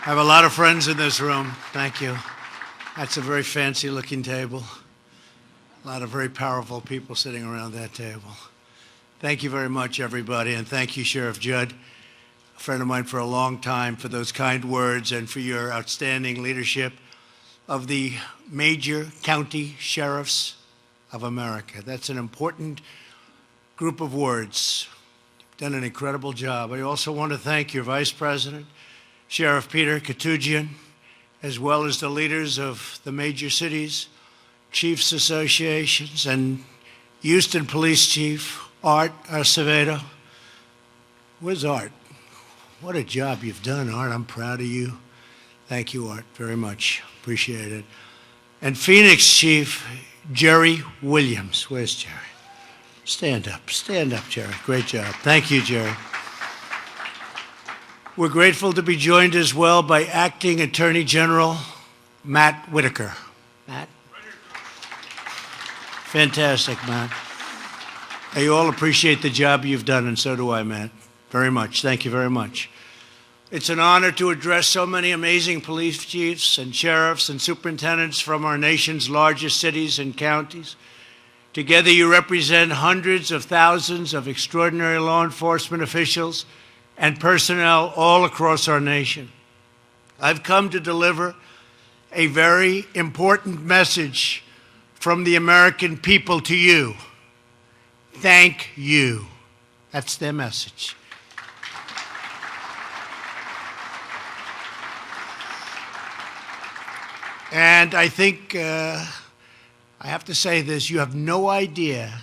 I have a lot of friends in this room. Thank you. That's a very fancy-looking table. A lot of very powerful people sitting around that table. Thank you very much, everybody, and thank you, Sheriff Judd, a friend of mine for a long time, for those kind words and for your outstanding leadership of the major county sheriffs of America. That's an important group of words. You've done an incredible job. I also want to thank your Vice President, Sheriff Peter Katujian, as well as the leaders of the major cities, chiefs associations, and Houston Police Chief Art Acevedo. Where's Art? What a job you've done, Art. I'm proud of you. Thank you, Art, very much. Appreciate it. And Phoenix Chief Jerry Williams. Where's Jerry? Stand up, Jerry. Great job. Thank you, Jerry. We're grateful to be joined as well by Acting Attorney General Matt Whitaker. Matt? Fantastic, Matt. You all appreciate the job you've done, and so do I, Matt. Very much. Thank you very much. It's an honor to address so many amazing police chiefs and sheriffs and superintendents from our nation's largest cities and counties. Together, you represent hundreds of thousands of extraordinary law enforcement officials and personnel all across our nation. I've come to deliver a very important message from the American people to you. Thank you. That's their message. And I think I have to say this, you have no idea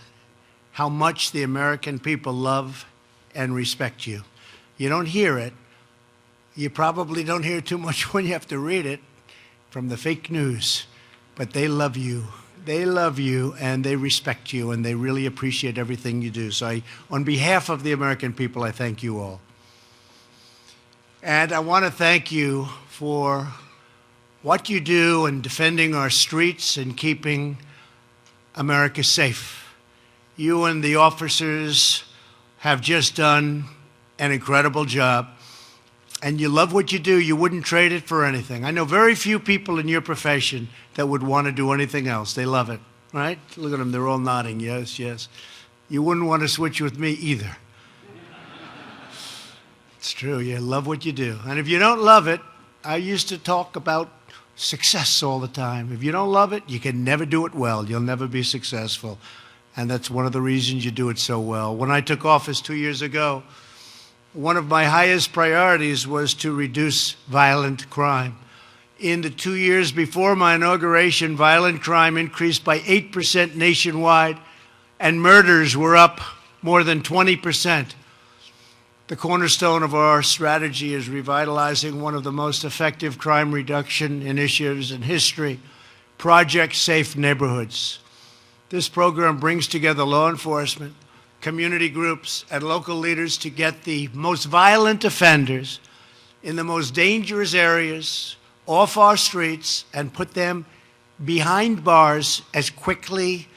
how much the American people love and respect you. You don't hear it. You probably don't hear too much when you have to read it from the fake news, but they love you. They love you, and they respect you, and they really appreciate everything you do. So on behalf of the American people, I thank you all. And I want to thank you for what you do in defending our streets and keeping America safe. You and the officers have just done an incredible job, and you love what you do. You wouldn't trade it for anything. I know very few people in your profession that would want to do anything else. They love it, right? Look at them, they're all nodding, yes, yes. You wouldn't want to switch with me either. It's true, you love what you do. And if you don't love it, I used to talk about success all the time. If you don't love it, you can never do it well. You'll never be successful. And that's one of the reasons you do it so well. When I took office 2 years ago, one of my highest priorities was to reduce violent crime. In the 2 years before my inauguration, violent crime increased by 8% nationwide, and murders were up more than 20%. The cornerstone of our strategy is revitalizing one of the most effective crime reduction initiatives in history, Project Safe Neighborhoods. This program brings together law enforcement, community groups, and local leaders to get the most violent offenders in the most dangerous areas off our streets and put them behind bars as quickly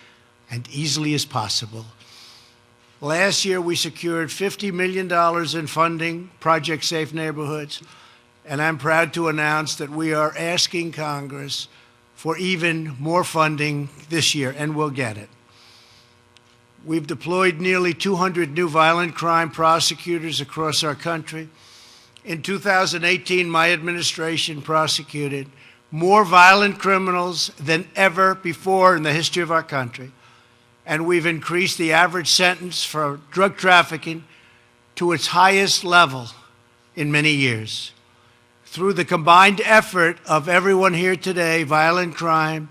and easily as possible. Last year, we secured $50 million in funding, Project Safe Neighborhoods, and I'm proud to announce that we are asking Congress for even more funding this year, and we'll get it. We've deployed nearly 200 new violent crime prosecutors across our country. In 2018, my administration prosecuted more violent criminals than ever before in the history of our country. And we've increased the average sentence for drug trafficking to its highest level in many years. Through the combined effort of everyone here today, violent crime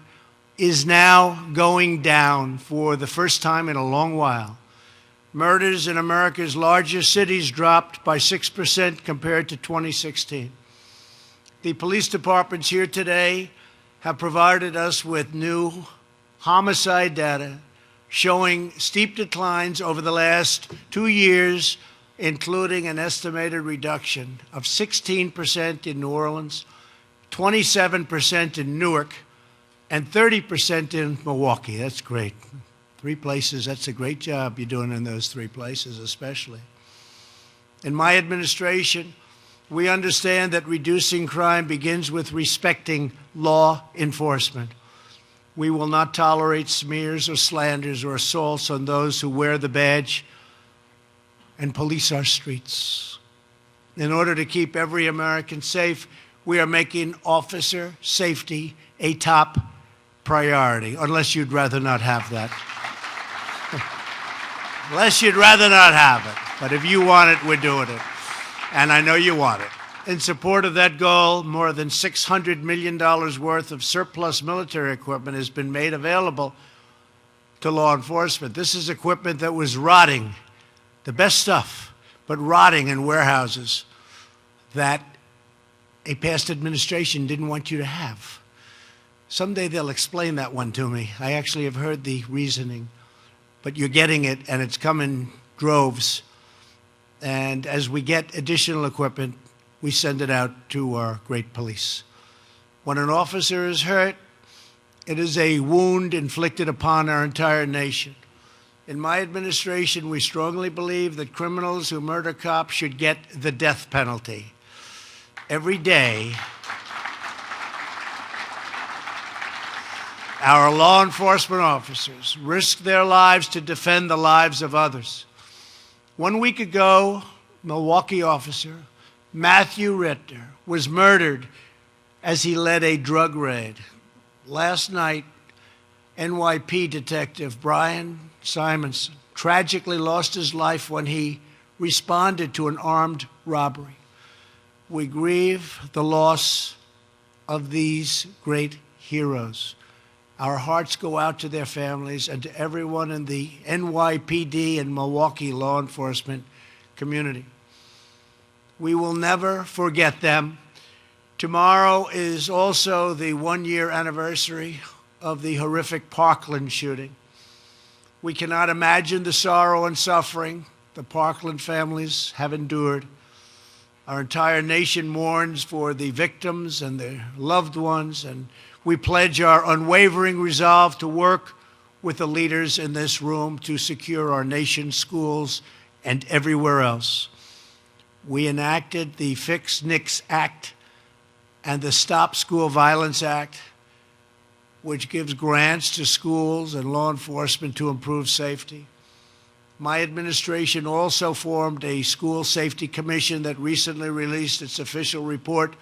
is now going down for the first time in a long while. Murders in America's largest cities dropped by 6% compared to 2016. The police departments here today have provided us with new homicide data showing steep declines over the last 2 years, including an estimated reduction of 16% in New Orleans, 27% in Newark, and 30% in Milwaukee. That's great. 3 places, that's a great job you're doing in those 3 places especially. In my administration, We understand that reducing crime begins with respecting law enforcement. We will not tolerate smears or slanders or assaults on those who wear the badge and police our streets. In order to keep every American safe, we are making officer safety a top priority, unless you'd rather not have that. Unless you'd rather not have it. But if you want it, we're doing it. And I know you want it. In support of that goal, more than $600 million worth of surplus military equipment has been made available to law enforcement. This is equipment that was rotting, the best stuff, but rotting in warehouses that a past administration didn't want you to have. Someday they'll explain that one to me. I actually have heard the reasoning. But you're getting it, and it's come in droves. And as we get additional equipment, we send it out to our great police. When an officer is hurt, it is a wound inflicted upon our entire nation. In my administration, we strongly believe that criminals who murder cops should get the death penalty. Every day, our law enforcement officers risk their lives to defend the lives of others. 1 week ago, Milwaukee officer Matthew Ritter was murdered as he led a drug raid. Last night, NYP detective Brian Simonson tragically lost his life when he responded to an armed robbery. We grieve the loss of these great heroes. Our hearts go out to their families and to everyone in the NYPD and Milwaukee law enforcement community. We will never forget them. Tomorrow is also the one-year anniversary of the horrific Parkland shooting. We cannot imagine the sorrow and suffering the Parkland families have endured. Our entire nation mourns for the victims and their loved ones, and we pledge our unwavering resolve to work with the leaders in this room to secure our nation's schools and everywhere else. We enacted the Fix NICS Act and the Stop School Violence Act, which gives grants to schools and law enforcement to improve safety. My administration also formed a school safety commission that recently released its official report,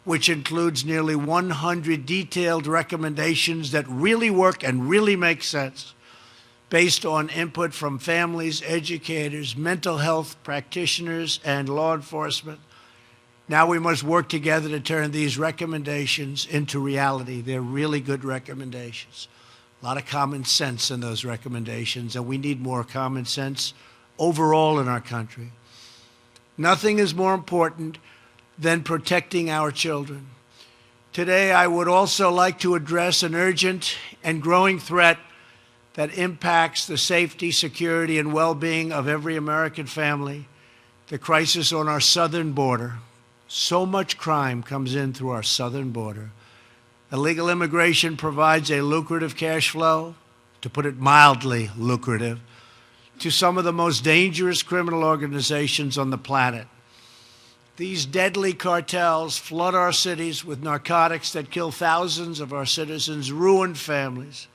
which includes nearly 100 detailed recommendations that really work and really make sense, based on input from families, educators, mental health practitioners, and law enforcement. Now we must work together to turn these recommendations into reality. They're really good recommendations. A lot of common sense in those recommendations, and we need more common sense overall in our country. Nothing is more important than protecting our children. Today, I would also like to address an urgent and growing threat that impacts the safety, security, and well-being of every American family, the crisis on our southern border. So much crime comes in through our southern border. Illegal immigration provides a lucrative cash flow, to put it mildly lucrative, to some of the most dangerous criminal organizations on the planet. These deadly cartels flood our cities with narcotics that kill thousands of our citizens, ruin families.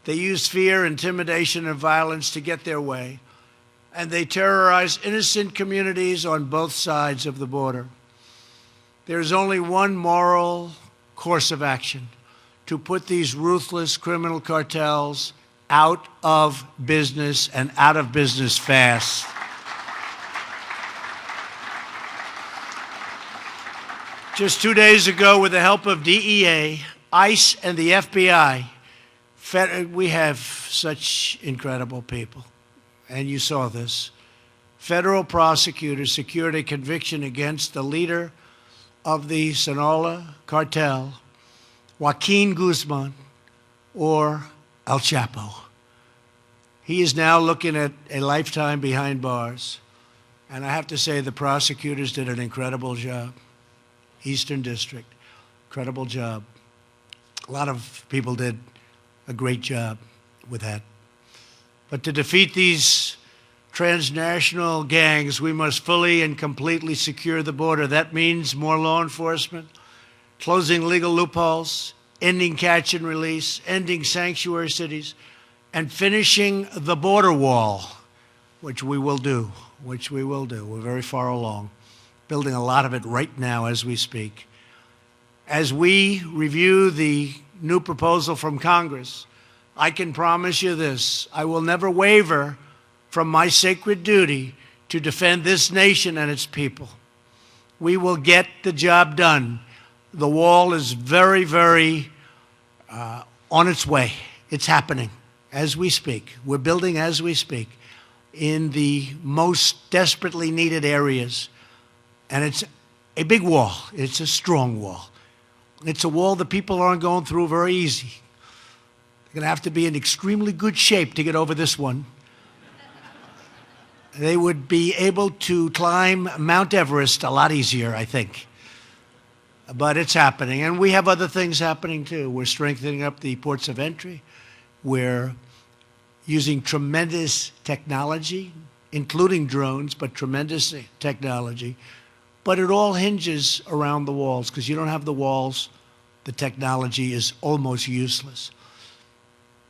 They use fear, intimidation, and violence to get their way, and they terrorize innocent communities on both sides of the border. There is only one moral course of action: to put these ruthless criminal cartels out of business, and out of business fast. Just 2 days ago, with the help of DEA, ICE, and the FBI, we have such incredible people, and you saw this. Federal prosecutors secured a conviction against the leader of the Sinaloa cartel, Joaquin Guzman, or El Chapo. He is now looking at a lifetime behind bars, and I have to say the prosecutors did an incredible job. Eastern District, incredible job. A lot of people did a great job with that. But to defeat these transnational gangs. We must fully and completely secure the border. That means more law enforcement, closing legal loopholes, ending catch and release, ending sanctuary cities, and finishing the border wall, which we will do, We're very far along, building a lot of it right now as we speak. As we review the new proposal from Congress, I can promise you this: I will never waver from my sacred duty to defend this nation and its people. We will get the job done. The wall is very, very on its way. It's happening as we speak. We're building as we speak in the most desperately needed areas. And it's a big wall. It's a strong wall. It's a wall that people aren't going through very easy. They're going to have to be in extremely good shape to get over this one. They would be able to climb Mount Everest a lot easier, I think. But it's happening. And we have other things happening, too. We're strengthening up the ports of entry. We're using tremendous technology, including drones, but tremendous technology. But it all hinges around the walls, because you don't have the walls, the technology is almost useless.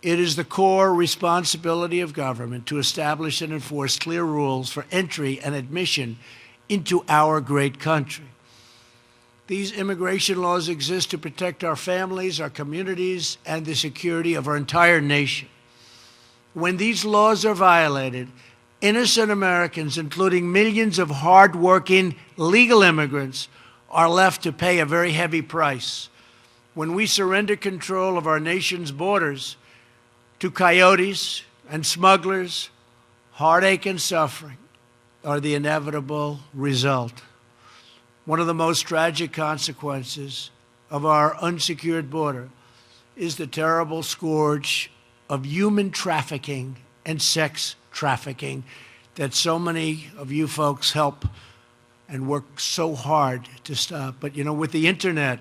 It is the core responsibility of government to establish and enforce clear rules for entry and admission into our great country. These immigration laws exist to protect our families, our communities, and the security of our entire nation. When these laws are violated, innocent Americans, including millions of hard-working legal immigrants, are left to pay a very heavy price. When we surrender control of our nation's borders to coyotes and smugglers, heartache and suffering are the inevitable result. One of the most tragic consequences of our unsecured border is the terrible scourge of human trafficking and sex trafficking that so many of you folks help and work so hard to stop. But, you know, with the internet,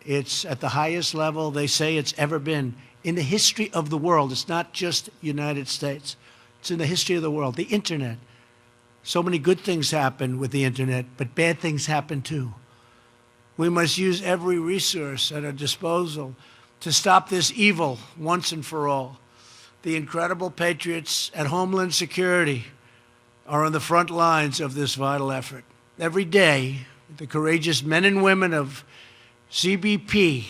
it's at the highest level they say it's ever been in the history of the world. It's not just United States. It's in the history of the world. The internet. So many good things happen with the internet, but bad things happen too. We must use every resource at our disposal to stop this evil once and for all. The incredible patriots at Homeland Security are on the front lines of this vital effort. Every day, the courageous men and women of CBP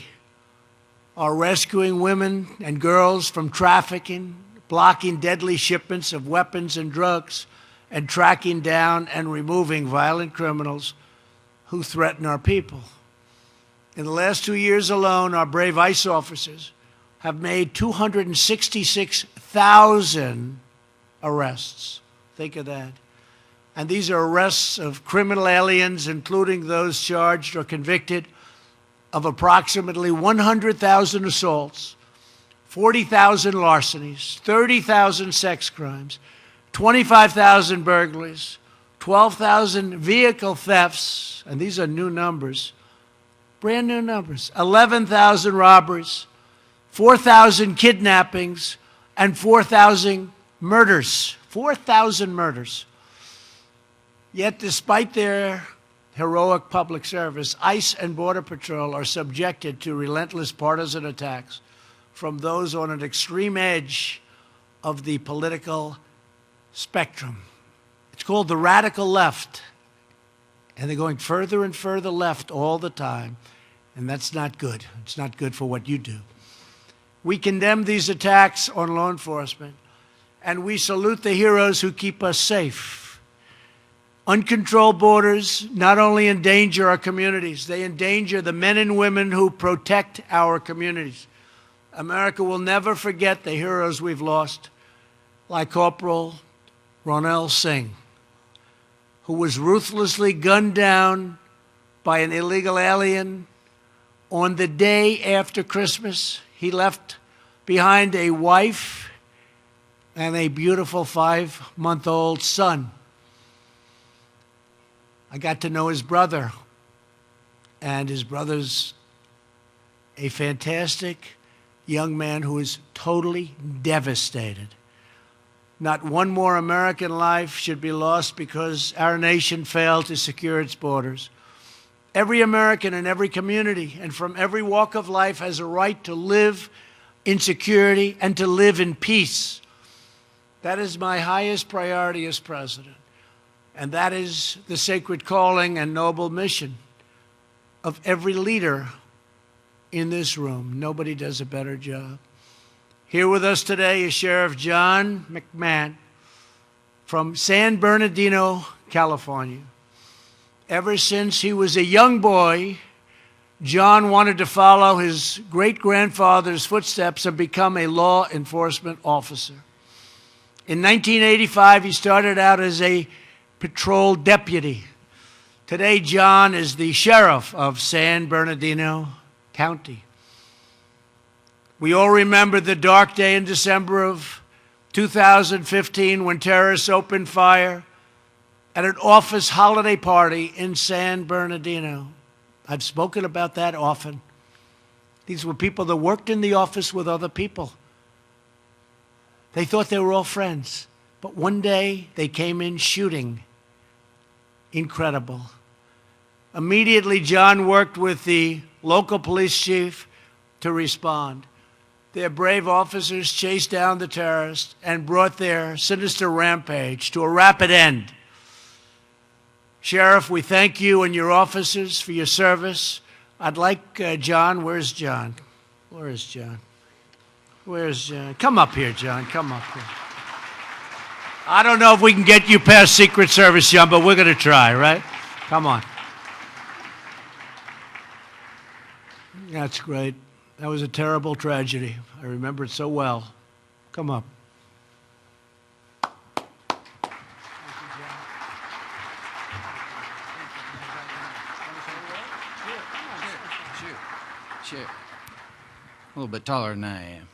are rescuing women and girls from trafficking, blocking deadly shipments of weapons and drugs, and tracking down and removing violent criminals who threaten our people. In the last 2 years alone, our brave ICE officers have made 266,000 arrests. Think of that. And these are arrests of criminal aliens, including those charged or convicted of approximately 100,000 assaults, 40,000 larcenies, 30,000 sex crimes, 25,000 burglaries, 12,000 vehicle thefts, and these are new numbers, brand new numbers, 11,000 robberies, 4,000 kidnappings, and 4,000 murders. 4,000 murders. Yet despite their heroic public service, ICE and Border Patrol are subjected to relentless partisan attacks from those on an extreme edge of the political spectrum. It's called the radical left, and they're going further and further left all the time, and that's not good. It's not good for what you do. We condemn these attacks on law enforcement, and we salute the heroes who keep us safe. Uncontrolled borders not only endanger our communities, they endanger the men and women who protect our communities. America will never forget the heroes we've lost, like Corporal Ronell Singh, who was ruthlessly gunned down by an illegal alien on the day after Christmas. He left behind a wife and a beautiful 5-month-old son. I got to know his brother, and his brother's a fantastic young man who is totally devastated. Not one more American life should be lost because our nation failed to secure its borders. Every American in every community and from every walk of life has a right to live in security and to live in peace. That is my highest priority as president. And that is the sacred calling and noble mission of every leader in this room. Nobody does a better job. Here with us today is Sheriff John McMahon from San Bernardino, California. Ever since he was a young boy, John wanted to follow his great-grandfather's footsteps and become a law enforcement officer. In 1985, he started out as a patrol deputy. Today, John is the sheriff of San Bernardino County. We all remember the dark day in December of 2015 when terrorists opened fire at an office holiday party in San Bernardino. I've spoken about that often. These were people that worked in the office with other people. They thought they were all friends, but one day they came in shooting. Incredible. Immediately, John worked with the local police chief to respond. Their brave officers chased down the terrorists and brought their sinister rampage to a rapid end. Sheriff, we thank you and your officers for your service. I'd like John. Where's John? Where is John? Where's John? Come up here, John. Come up here. I don't know if we can get you past Secret Service, John, but we're going to try, right? Come on. That's great. That was a terrible tragedy. I remember it so well. Come up. Sure. A little bit taller than I am.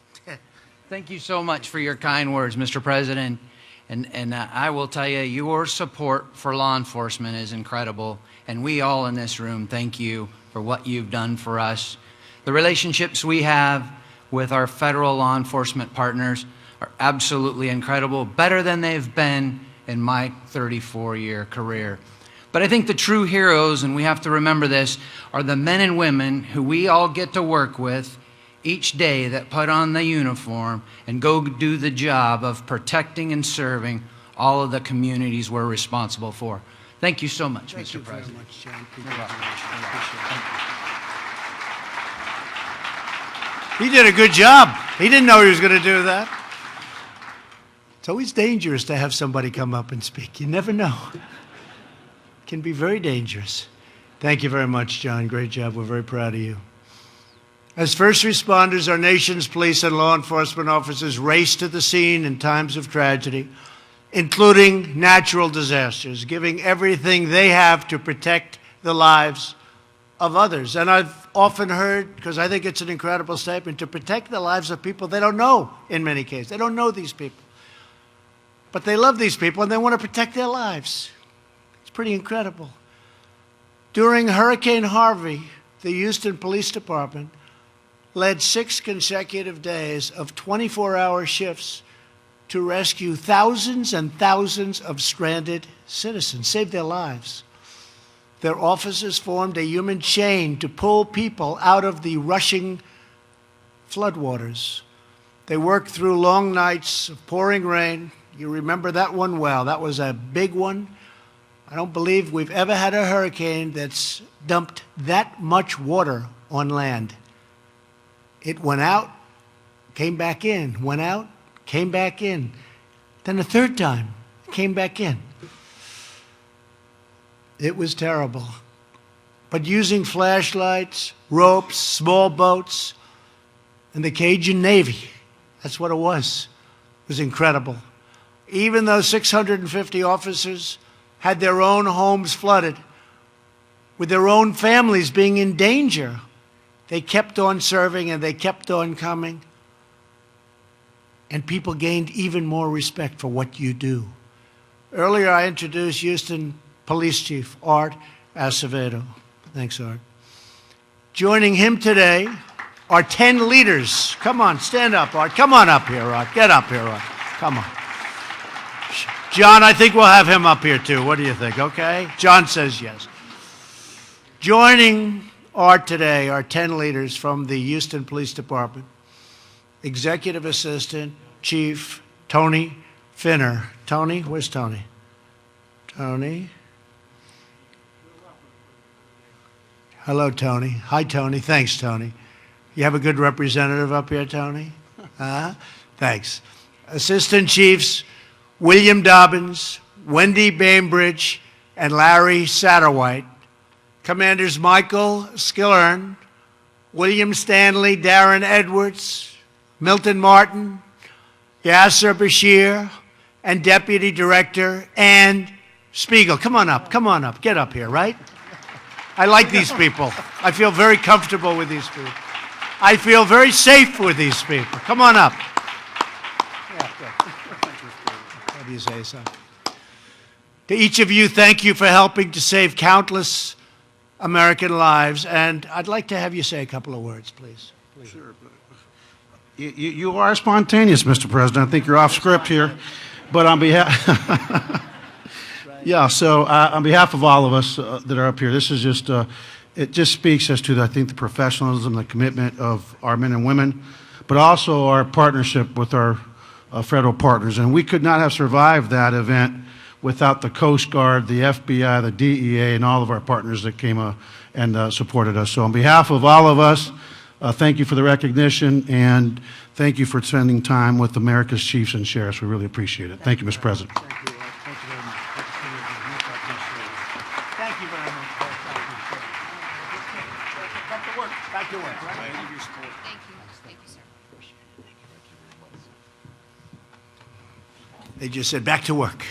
Thank you so much for your kind words, Mr. President. And I will tell you, your support for law enforcement is incredible. And we all in this room thank you for what you've done for us. The relationships we have with our federal law enforcement partners are absolutely incredible, better than they've been in my 34-year career. But I think the true heroes, and we have to remember this, are the men and women who we all get to work with each day that put on the uniform and go do the job of protecting and serving all of the communities we're responsible for. Thank you so much, Mr. President. Thank you very much, John. He did a good job. He didn't know he was going to do that. It's always dangerous to have somebody come up and speak. You never know. It can be very dangerous. Thank you very much, John. Great job. We're very proud of you. As first responders, our nation's police and law enforcement officers race to the scene in times of tragedy, including natural disasters, giving everything they have to protect the lives of others. And I've often heard, because I think it's an incredible statement, to protect the lives of people they don't know in many cases. They don't know these people. But they love these people and they want to protect their lives. It's pretty incredible. During Hurricane Harvey, the Houston Police Department led 6 consecutive days of 24-hour shifts to rescue thousands and thousands of stranded citizens, save their lives. Their officers formed a human chain to pull people out of the rushing floodwaters. They worked through long nights of pouring rain. You remember that one well. That was a big one. I don't believe we've ever had a hurricane that's dumped that much water on land. It went out, came back in, went out, came back in. Then a third time, came back in. It was terrible. But using flashlights, ropes, small boats, and the Cajun Navy, that's what it was incredible. Even though 650 officers had their own homes flooded, with their own families being in danger, they kept on serving and they kept on coming. And people gained even more respect for what you do. Earlier, I introduced Houston Police Chief Art Acevedo. Thanks, Art. Joining him today are 10 leaders. Come on, stand up, Art. Come on up here, Art. Get up here, Art. Come on. John, I think we'll have him up here too. What do you think? Okay? John says yes. Joining today are 10 leaders from the Houston Police Department. Executive Assistant Chief Tony Finner. Tony, where's Tony? Tony. Hello, Tony. Hi, Tony. Thanks, Tony. You have a good representative up here, Tony? Thanks. Assistant Chiefs William Dobbins, Wendy Bainbridge, and Larry Satterwhite. Commanders Michael Skillern, William Stanley, Darren Edwards, Milton Martin, Yasser Bashir, and Deputy Director Ann Spiegel. Come on up, get up here, right? I like these people. I feel very comfortable with these people. I feel very safe with these people. Come on up. What do you say, son? To each of you, thank you for helping to save countless American lives, and I'd like to have you say a couple of words, please. Sure. You are spontaneous, Mr. President. I think you're off script here, but on behalf, yeah. So on behalf of all of us that are up here, this is just it just speaks as to I think the professionalism, the commitment of our men and women, but also our partnership with our federal partners, and we could not have survived that event without the Coast Guard, the FBI, the DEA, and all of our partners that came and supported us. So on behalf of all of us, thank you for the recognition, and thank you for spending time with America's chiefs and sheriffs. We really appreciate it. Thank you, Mr. President. Thank you. Thank you very much. Thank you very much. Back to work. Back to work. Right? Thank you. Thank you, sir. They just said back to work.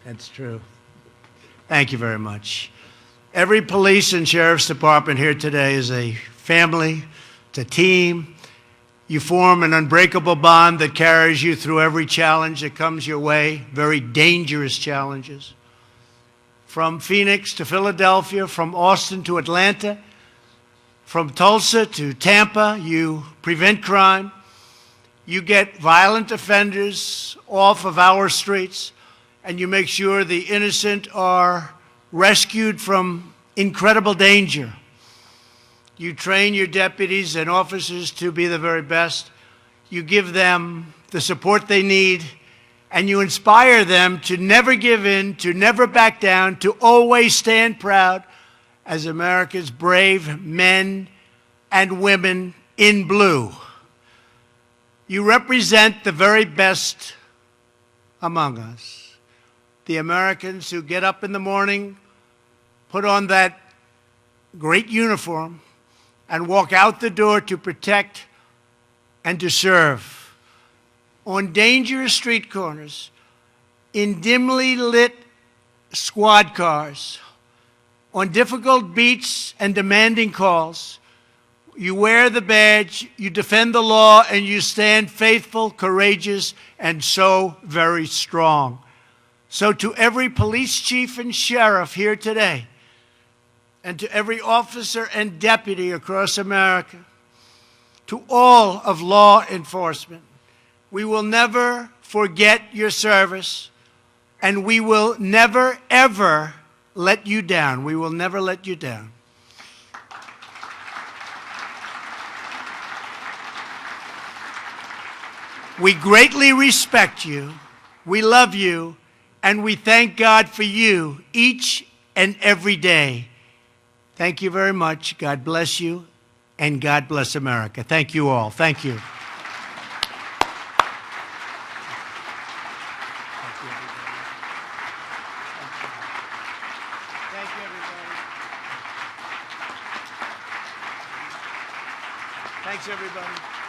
That's true. Thank you very much. Every police and sheriff's department here today is a family, it's a team. You form an unbreakable bond that carries you through every challenge that comes your way, very dangerous challenges. From Phoenix to Philadelphia, from Austin to Atlanta, from Tulsa to Tampa, you prevent crime. You get violent offenders off of our streets, and you make sure the innocent are rescued from incredible danger. You train your deputies and officers to be the very best. You give them the support they need, and you inspire them to never give in, to never back down, to always stand proud as America's brave men and women in blue. You represent the very best among us. The Americans who get up in the morning, put on that great uniform, and walk out the door to protect and to serve. On dangerous street corners, in dimly lit squad cars, on difficult beats and demanding calls, you wear the badge, you defend the law, and you stand faithful, courageous, and so very strong. So to every police chief and sheriff here today, and to every officer and deputy across America, to all of law enforcement, we will never forget your service, and we will never, ever let you down. We will never let you down. We greatly respect you, we love you, and we thank God for you each and every day. Thank you very much. God bless you, and God bless America. Thank you all. Thank you. Thank you, everybody. Thanks, everybody.